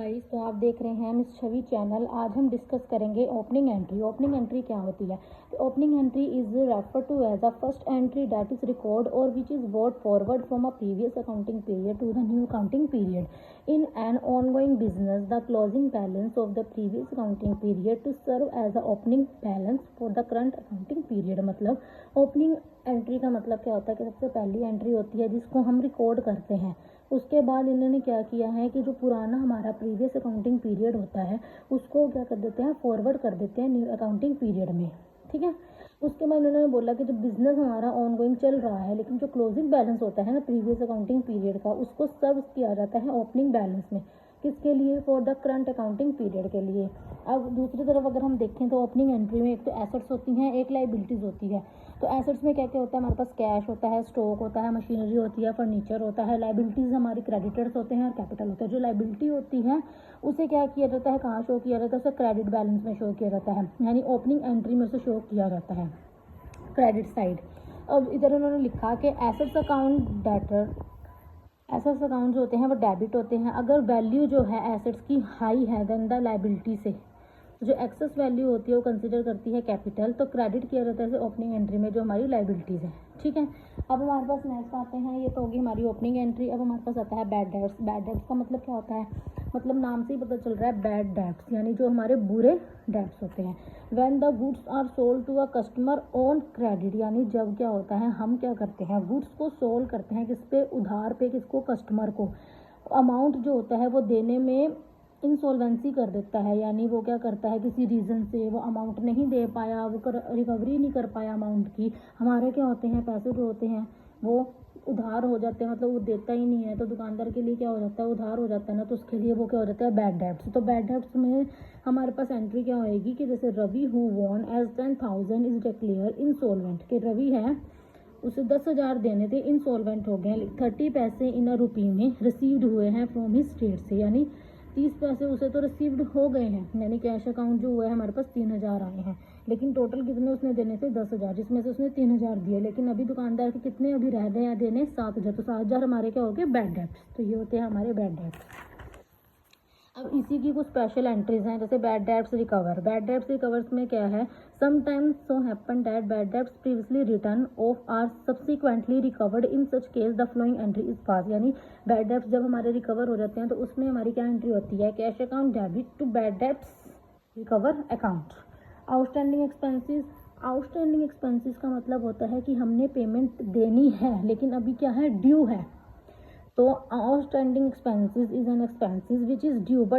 Guys, तो आप देख रहे हैं मिस छवि चैनल। आज हम डिस्कस करेंगे ओपनिंग एंट्री। ओपनिंग एंट्री क्या होती है? Opening entry is refer to as a first entry that is record और which is brought forward from a previous accounting period to the new accounting period in an ongoing business. The closing balance of the previous accounting period to serve as a opening balance for the current accounting period। मतलब opening entry का मतलब क्या होता है कि सबसे पहली entry होती है जिसको हम रिकॉर्ड करते हैं। उसके बाद इन्होंने क्या किया है कि जो पुराना हमारा प्रीवियस अकाउंटिंग पीरियड होता है उसको क्या कर देते हैं, फॉरवर्ड कर देते हैं न्यू अकाउंटिंग पीरियड में। ठीक है। उसके बाद इन्होंने बोला कि जो बिजनेस हमारा ऑनगोइंग चल रहा है लेकिन जो क्लोजिंग बैलेंस होता है ना प्रीवियस अकाउंटिंग पीरियड का, उसको सर्व किया जाता है ओपनिंग बैलेंस में। किसके लिए? For the current accounting period के लिए। अब दूसरी तरफ अगर हम देखें तो ओपनिंग एंट्री में एक तो एसेट्स होती हैं, एक लाइबिलिटीज़ होती है। तो एसेट्स में क्या क्या होता है? हमारे पास कैश होता है, स्टॉक होता है, मशीनरी होती है, फर्नीचर होता है। लाइबिलिटीज़ हमारी क्रेडिटर्स होते हैं और कैपिटल होता है। जो लाइबिलिटी होती है उसे क्या किया जाता है, कहाँ शो किया जाता है? उसे क्रेडिट बैलेंस में शो किया जाता है, यानी ओपनिंग एंट्री में उसे शो किया जाता है क्रेडिट साइड। अब इधर उन्होंने लिखा कि assets account debtor, assets account जो होते हैं वो डेबिट होते हैं अगर वैल्यू जो है एसेट्स की हाई है देन द लाइबिलिटी से। जो एक्सेस वैल्यू होती है वो कंसिडर करती है कैपिटल, तो क्रेडिट किया जाता है ओपनिंग एंट्री में जो हमारी लाइबिलिटीज़ है। ठीक है। अब हमारे पास नेक्स्ट आते हैं, ये तो होगी हमारी ओपनिंग एंट्री। अब हमारे पास आता है बैड डेट्स। बैड डेट्स का मतलब क्या होता है? मतलब नाम से ही पता चल रहा है बैड डेट्स, यानी जो हमारे बुरे डेट्स होते हैं। When the goods are sold to a customer on credit, यानी जब क्या होता है, हम क्या करते हैं, गुड्स को सोल्ड करते हैं किस पे? उधार पे। किसको? कस्टमर को। अमाउंट जो होता है वो देने में इंसॉल्वेंसी कर देता है, यानी वो क्या करता है, किसी रीज़न से वो अमाउंट नहीं दे पाया, वो रिकवरी नहीं कर पाया अमाउंट की। हमारे क्या होते हैं, पैसे जो होते हैं वो उधार हो जाते हैं, मतलब वो देता ही नहीं है। तो दुकानदार के लिए क्या हो जाता है, उधार हो जाता है ना, तो उसके लिए वो क्या हो जाता है, बैड डेट्स। तो बैड डेट्स में हमारे पास एंट्री क्या होएगी कि जैसे Ravi who own as 10,000 is declare insolvent, कि रवि है उसे 10,000 देने थे, इंसॉल्वेंट हो गए। 30 पैसे इन अ रुपी में रिसीव्ड हुए हैं फ्रॉम हिज स्टेट से, यानी 30 पैसे उसे तो रिसीव्ड हो गए हैं, यानी कैश अकाउंट जो हुआ है हमारे पास 3,000 आए हैं। लेकिन टोटल कितने उसने देने थे? 10,000, जिसमें से उसने 3,000 दिए। लेकिन अभी दुकानदार के कितने अभी रह गए हैं देने? 7,000। तो 7,000 हमारे क्या हो गए? Bad debts. तो ये होते हैं हमारे बैड डेट्स। अब इसी की कुछ स्पेशल एंट्रीज हैं, जैसे bad debts recover. Bad debts recovers में क्या है? Sometimes so happen that bad debts previously return off are subsequently recovered, in such case the following entry is pass. यानी बैड डेट्स जब हमारे रिकवर हो जाते हैं तो उसमें हमारी क्या एंट्री होती है? Cash account debit to bad debts recover account. Outstanding expenses. Outstanding expenses का मतलब होता है कि हमने पेमेंट देनी है लेकिन अभी क्या है, ड्यू है। तो outstanding expenses is an expenses which is due but